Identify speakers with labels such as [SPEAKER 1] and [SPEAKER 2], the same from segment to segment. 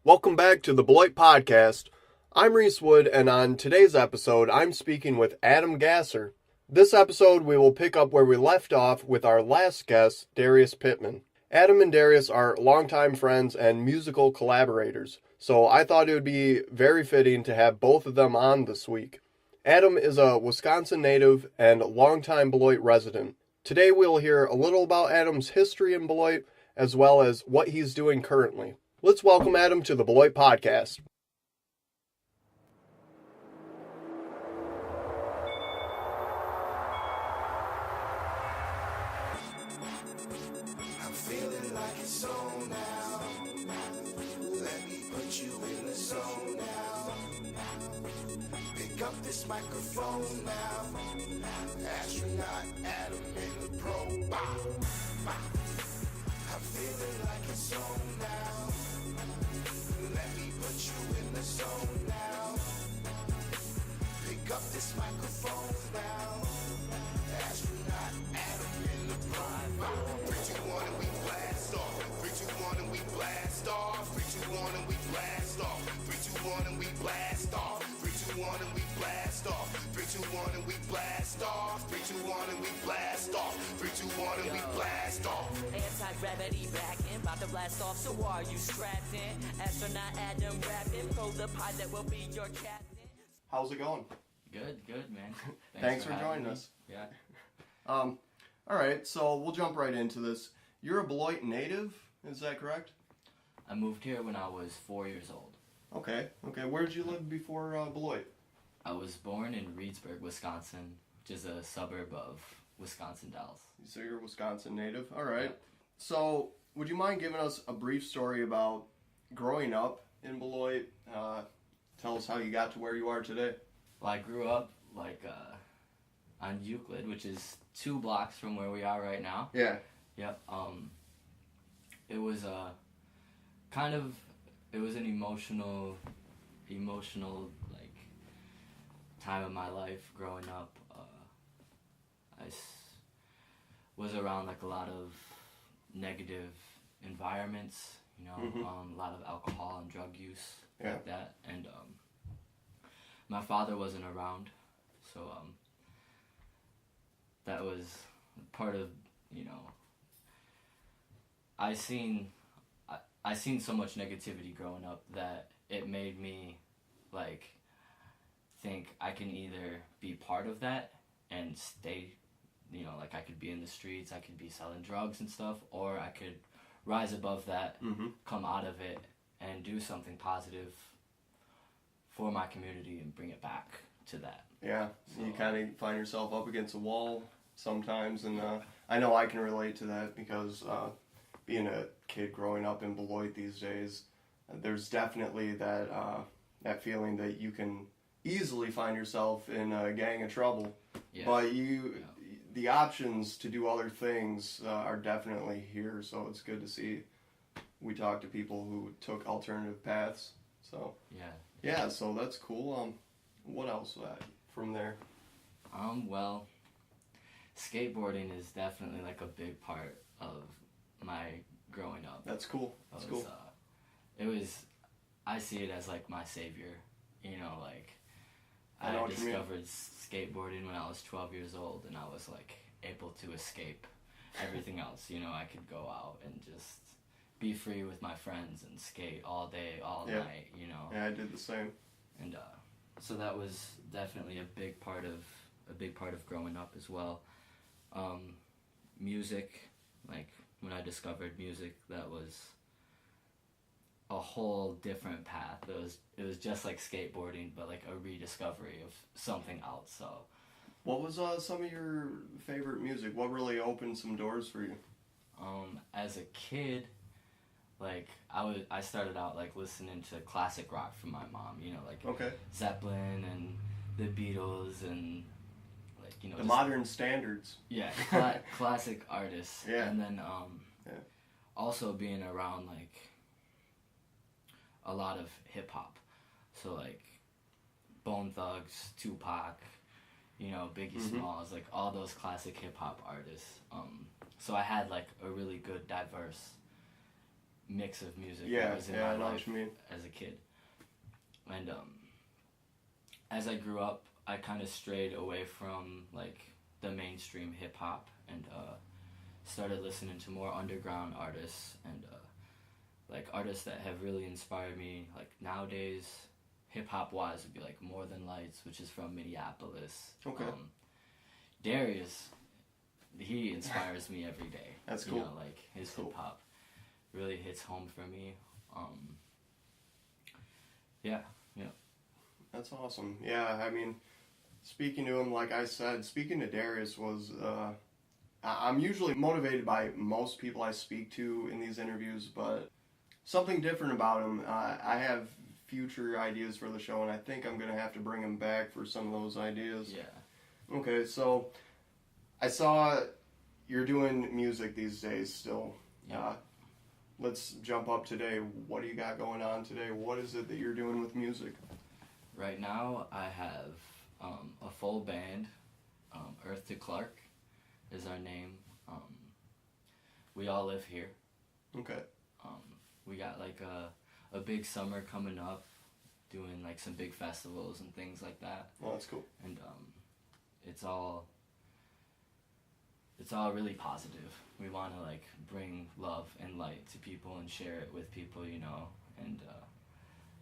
[SPEAKER 1] Welcome back to the Beloit Podcast. I'm Reese Wood, and on today's episode, I'm speaking with Adam Gasser. This episode, we will pick up where we left off with our last guest, Darius Pittman. Adam and Darius are longtime friends and musical collaborators, so I thought it would be very fitting to have both of them on this week. Adam is a Wisconsin native and longtime Beloit resident. Today, we'll hear a little about Adam's history in Beloit, as well as what he's doing currently. Let's welcome Adam to the Beloit Podcast.
[SPEAKER 2] I'm feeling like it's on now. Let me put you in the zone now. Pick up this microphone now. Astronaut Adam in the pro. Bow, bow. I'm feeling like it's on now. Let me put you in the zone now. Pick up this microphone now. Astronaut Adam in the pro. Bow. 3, 2, 1 and we blast off. 3, 2, 1 and we blast off. 3, 2, 1 and we blast off. 3, 2, 1 and we blast off. 3, 2, 1 and we blast off. 3, 2, 1 and we blast off. 3, 2, 1 and we blast off. 3, 2, 1 and we blast off.
[SPEAKER 3] Anti-gravity back in, about to blast off, so are you strapped in? Astronaut Adam rapping, throw the pod that will be your captain.
[SPEAKER 1] How's it going?
[SPEAKER 4] Good, man.
[SPEAKER 1] Thanks for
[SPEAKER 4] having
[SPEAKER 1] joining
[SPEAKER 4] me.
[SPEAKER 1] us.
[SPEAKER 4] Yeah.
[SPEAKER 1] All right, so we'll jump right into this. You're a Beloit native, is that correct?
[SPEAKER 4] I moved here when I was 4 years old.
[SPEAKER 1] Okay. Where did you live before Beloit?
[SPEAKER 4] I was born in Reedsburg, Wisconsin, which is a suburb of Wisconsin Dells.
[SPEAKER 1] So you're a Wisconsin native. All right. So would you mind giving us a brief story about growing up in Beloit? Tell us how you got to where you are today.
[SPEAKER 4] Well, I grew up on Euclid, which is 2 blocks from where we are right now.
[SPEAKER 1] Yeah.
[SPEAKER 4] Yep. It was it was an emotional like time of my life growing up. Was around like a lot of negative environments, a lot of alcohol and drug use, like that, and my father wasn't around, so that was part of, I seen so much negativity growing up that it made me like think I can either be part of that and stay, like I could be in the streets, I could be selling drugs and stuff, or I could rise above that, come out of it, and do something positive for my community and bring it back to that.
[SPEAKER 1] Yeah,
[SPEAKER 4] So,
[SPEAKER 1] you kind of find yourself up against a wall sometimes, and I know I can relate to that because being a kid growing up in Beloit these days, there's definitely that feeling that you can easily find yourself in a gang of trouble, but the options to do other things are definitely here, so it's good to see we talk to people who took alternative paths, so yeah, so that's cool. What else from there?
[SPEAKER 4] Well, skateboarding is definitely like a big part of my growing up.
[SPEAKER 1] That's cool. Cool.
[SPEAKER 4] I see it as like my savior, like
[SPEAKER 1] I know
[SPEAKER 4] I
[SPEAKER 1] what you mean.
[SPEAKER 4] discovered skateboarding when I was 12 years old, and I was like able to escape everything else. I could go out and just be free with my friends and skate all day, all night.
[SPEAKER 1] Yeah, I did the same.
[SPEAKER 4] And so that was definitely a big part of growing up as well. Music, like when I discovered music, that was a whole different path. It was just like skateboarding, but like a rediscovery of something else. So,
[SPEAKER 1] What was some of your favorite music? What really opened some doors for you?
[SPEAKER 4] as a kid, like I started out like listening to classic rock from my mom. Like Zeppelin and the Beatles and like
[SPEAKER 1] the
[SPEAKER 4] just,
[SPEAKER 1] modern standards.
[SPEAKER 4] yeah, classic artists.
[SPEAKER 1] Yeah.
[SPEAKER 4] And then also being around like a lot of hip hop, so like Bone Thugs, Tupac, Biggie Smalls, like all those classic hip hop artists. So I had like a really good diverse mix of music
[SPEAKER 1] Yeah,
[SPEAKER 4] that was in
[SPEAKER 1] yeah, I
[SPEAKER 4] my
[SPEAKER 1] know
[SPEAKER 4] life
[SPEAKER 1] what you mean.
[SPEAKER 4] as a kid. And as I grew up, I kind of strayed away from like the mainstream hip hop and started listening to more underground artists and like artists that have really inspired me. Like nowadays, hip hop wise would be like More Than Lights, which is from Minneapolis.
[SPEAKER 1] Okay.
[SPEAKER 4] Darius, he inspires me every day.
[SPEAKER 1] That's cool.
[SPEAKER 4] You know, like his
[SPEAKER 1] Cool.
[SPEAKER 4] hip hop really hits home for me. Yeah.
[SPEAKER 1] That's awesome. Yeah, I mean, speaking to him, like I said, speaking to Darius was, I'm usually motivated by most people I speak to in these interviews, but something different about him. I have future ideas for the show, and I think I'm going to have to bring him back for some of those ideas.
[SPEAKER 4] Yeah.
[SPEAKER 1] Okay, so I saw you're doing music these days still.
[SPEAKER 4] Yeah.
[SPEAKER 1] Let's jump up today. What do you got going on today? What is it that you're doing with music?
[SPEAKER 4] Right now, I have a full band. Earth to Clark is our name. We all live here.
[SPEAKER 1] Okay.
[SPEAKER 4] We got like a big summer coming up, doing like some big festivals and things like that.
[SPEAKER 1] Well, that's cool.
[SPEAKER 4] And it's all really positive. We want to like bring love and light to people and share it with people, you know. And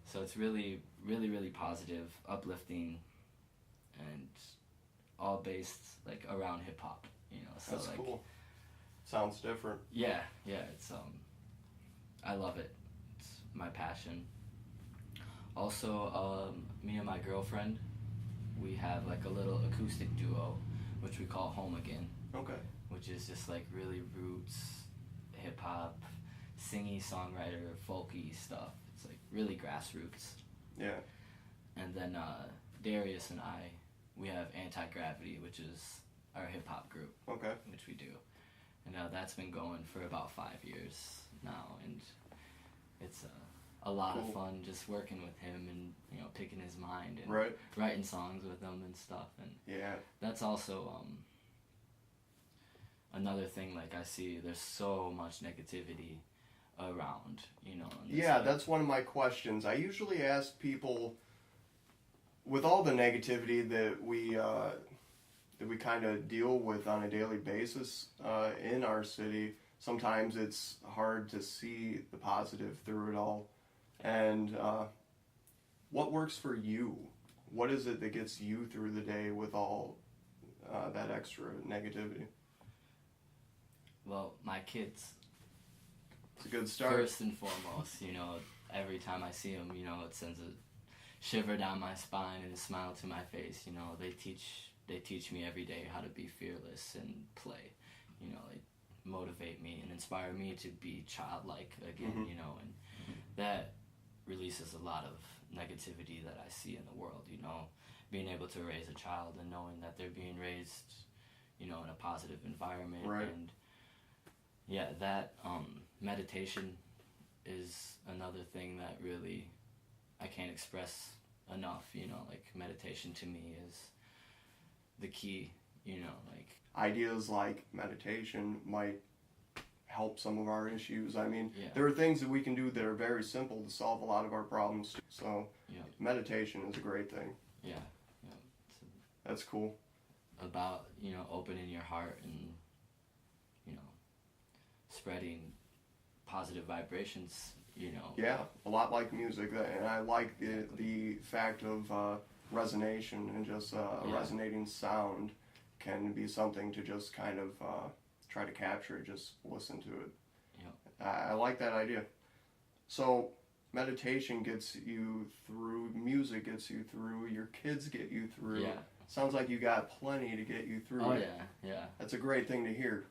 [SPEAKER 4] so it's really, really, really positive, uplifting, and all based like around hip hop, you know. So
[SPEAKER 1] That's
[SPEAKER 4] like,
[SPEAKER 1] cool. Sounds different.
[SPEAKER 4] yeah, it's I love it. It's my passion. Also, me and my girlfriend, we have like a little acoustic duo, which we call Home Again,
[SPEAKER 1] Okay.
[SPEAKER 4] which is just like really roots, hip hop, singy songwriter, folky stuff. It's like really grassroots.
[SPEAKER 1] Yeah.
[SPEAKER 4] And then Darius and I, we have Anti-Gravity, which is our hip hop group,
[SPEAKER 1] Okay.
[SPEAKER 4] which we do. And that's been going for about 5 years now, and it's a lot of
[SPEAKER 1] Cool.
[SPEAKER 4] fun just working with him and, you know, picking his mind and
[SPEAKER 1] Right.
[SPEAKER 4] writing songs with him and stuff. And
[SPEAKER 1] Yeah.
[SPEAKER 4] that's also another thing. Like I see there's so much negativity around, you know. and it's
[SPEAKER 1] Yeah,
[SPEAKER 4] like-
[SPEAKER 1] that's one of my questions. I usually ask people, with all the negativity that we kind of deal with on a daily basis in our city, sometimes it's hard to see the positive through it all. And what works for you? What is it that gets you through the day with all that extra negativity?
[SPEAKER 4] Well, my kids,
[SPEAKER 1] It's a good start.
[SPEAKER 4] first and foremost, you know, every time I see them, you know, it sends a shiver down my spine and a smile to my face. You know, they teach me every day how to be fearless and play. You know, they motivate me and inspire me to be childlike again.
[SPEAKER 1] Mhm.
[SPEAKER 4] You know, and that releases a lot of negativity that I see in the world. You know, being able to raise a child and knowing that they're being raised, you know, in a positive environment.
[SPEAKER 1] Right.
[SPEAKER 4] And yeah, that meditation is another thing that really I can't express enough. You know, like meditation to me is the key. You know, like
[SPEAKER 1] Ideas like meditation might help some of our issues. I mean,
[SPEAKER 4] Yeah.
[SPEAKER 1] there are things that we can do that are very simple to solve a lot of our problems. So,
[SPEAKER 4] Yeah.
[SPEAKER 1] meditation is a great thing.
[SPEAKER 4] yeah,
[SPEAKER 1] That's cool.
[SPEAKER 4] it's about, you know, opening your heart and, you know, spreading positive vibrations. You know.
[SPEAKER 1] Yeah, a lot like music, and I like the fact of resonation and just a
[SPEAKER 4] Yeah.
[SPEAKER 1] resonating sound can be something to just kind of try to capture. Just listen to it.
[SPEAKER 4] Yeah.
[SPEAKER 1] I like that idea. So meditation gets you through, music gets you through, your kids get you through.
[SPEAKER 4] Yeah.
[SPEAKER 1] Sounds like you got plenty to get you through.
[SPEAKER 4] Oh
[SPEAKER 1] it.
[SPEAKER 4] yeah.
[SPEAKER 1] That's a great thing to hear.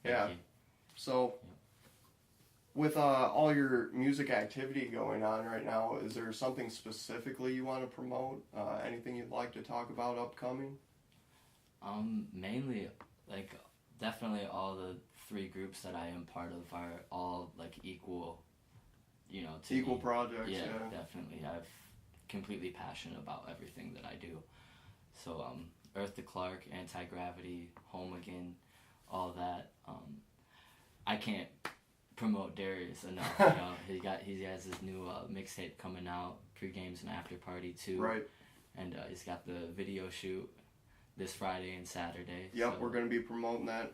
[SPEAKER 4] Thank
[SPEAKER 1] Yeah.
[SPEAKER 4] you.
[SPEAKER 1] So, with all your music activity going on right now, is there something specifically you want to promote? Anything you'd like to talk about upcoming?
[SPEAKER 4] Mainly, like, definitely all the 3 groups that I am part of are all, like, equal, you know, to
[SPEAKER 1] Equal
[SPEAKER 4] me.
[SPEAKER 1] projects,
[SPEAKER 4] Yeah,
[SPEAKER 1] yeah.
[SPEAKER 4] definitely. I'm completely passionate about everything that I do. So, Earth to Clark, Anti-Gravity, Home Again, all that. I can't promote Darius enough. You know, he has his new mixtape coming out, pre-games and after party too.
[SPEAKER 1] Right.
[SPEAKER 4] And he's got the video shoot this Friday and Saturday.
[SPEAKER 1] Yep,
[SPEAKER 4] so,
[SPEAKER 1] we're going to be promoting that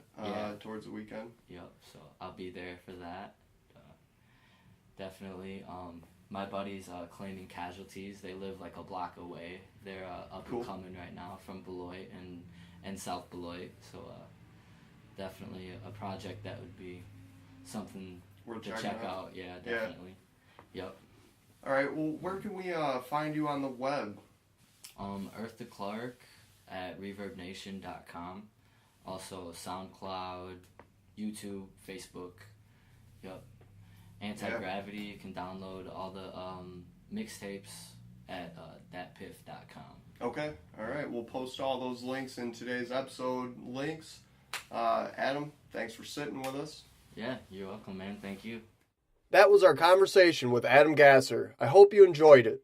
[SPEAKER 1] towards the weekend.
[SPEAKER 4] Yep, so I'll be there for that. Definitely. My buddies, Claiming Casualties, they live like a block away. They're up and coming right now from Beloit and South Beloit. So definitely a project that would be something to check out. Yeah, definitely. Yeah. Yep.
[SPEAKER 1] All right, well, where can we find you on the web?
[SPEAKER 4] Earth to Clark at ReverbNation.com. Also SoundCloud, YouTube, Facebook. Yep. Anti-Gravity, you can download all the mixtapes at thatpiff.com.
[SPEAKER 1] Okay, all right. We'll post all those links in today's episode links. Adam, thanks for sitting with us.
[SPEAKER 4] Yeah, you're welcome, man. Thank you.
[SPEAKER 1] That was our conversation with Adam Gasser. I hope you enjoyed it.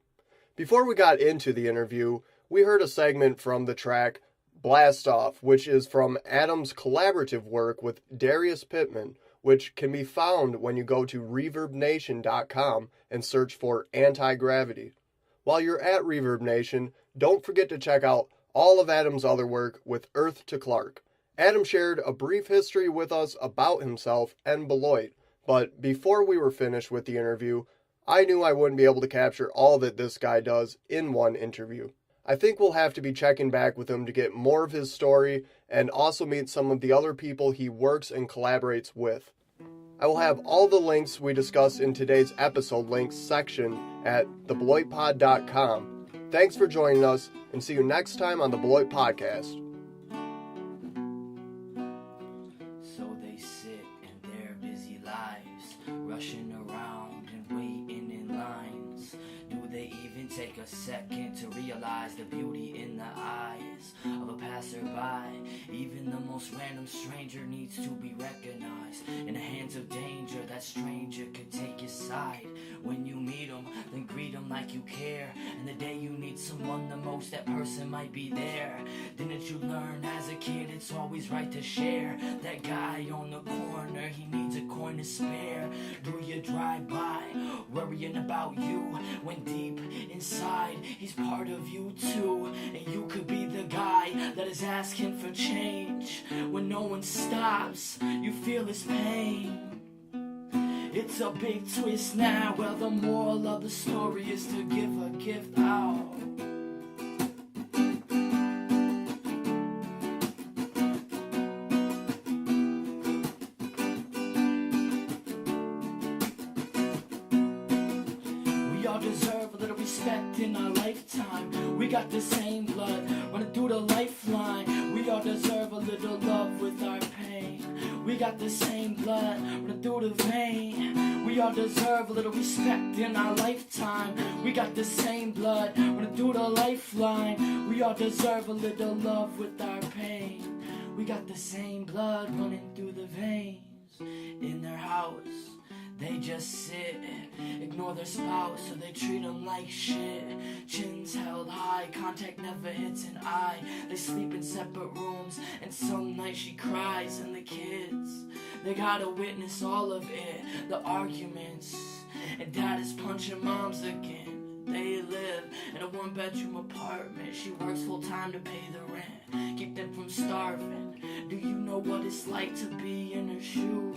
[SPEAKER 1] Before we got into the interview, we heard a segment from the track Blast Off, which is from Adam's collaborative work with Darius Pittman, which can be found when you go to ReverbNation.com and search for Anti-Gravity. While you're at Reverb Nation, don't forget to check out all of Adam's other work with Earth to Clark. Adam shared a brief history with us about himself and Beloit, but before we were finished with the interview, I knew I wouldn't be able to capture all that this guy does in one interview. I think we'll have to be checking back with him to get more of his story and also meet some of the other people he works and collaborates with. I will have all the links we discussed in today's episode links section at thebeloitpod.com. Thanks for joining us, and see you next time on the Beloit Podcast.
[SPEAKER 3] So they sit in their busy lives, rushing around and waiting in lines. Do they even take a second to realize the beauty in the eyes of a passerby? Even the most random stranger needs to be recognized. In the hands of danger, that stranger could take your side. When you meet them, then greet them like you care. And the day you need someone the most, that person might be there. Didn't you learn as a kid it's always right to share? That guy on the corner, he needs a coin to spare. Do you drive by, worrying about you, when deep inside he's part of you too? And you could be the guy that is asking for change. When no one stops, you feel his pain. It's a big twist now, well the moral of the story is to give a gift out. We all deserve a little respect in our lifetime. We got the same blood running through the lifeline. We all deserve a little love with our pain. We got the same blood running through the vein. We all deserve a little respect in our lifetime. We got the same blood running through the lifeline. We all deserve a little love with our pain. We got the same blood running through the veins. In their house, they just sit, ignore their spouse, so they treat them like shit. Chins held high, contact never hits an eye. They sleep in separate rooms, and some nights she cries. And the kids, they gotta witness all of it, the arguments. And dad is punching moms again. They live in a one-bedroom apartment. She works full-time to pay the rent, keep them from starving. Do you know what it's like to be in her shoes?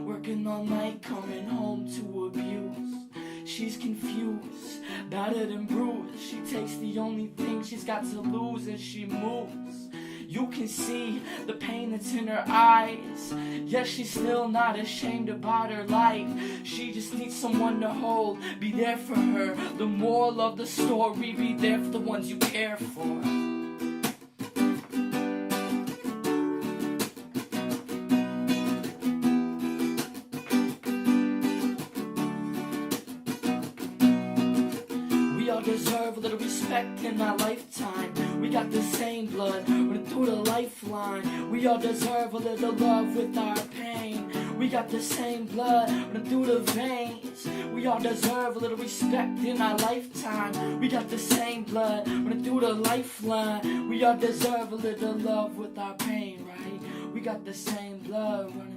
[SPEAKER 3] Working all night, coming home to abuse. She's confused, battered and bruised. She takes the only thing she's got to lose and she moves. You can see the pain that's in her eyes. Yes, she's still not ashamed about her life. She just needs someone to hold, be there for her. The moral of the story, be there for the ones you care for. Deserve a little respect in our lifetime. We got the same blood running through the lifeline. We all deserve a little love with our pain. We got the same blood running through the veins. We all deserve a little respect in our lifetime. We got the same blood running through the lifeline. We all deserve a little love with our pain, right? We got the same blood running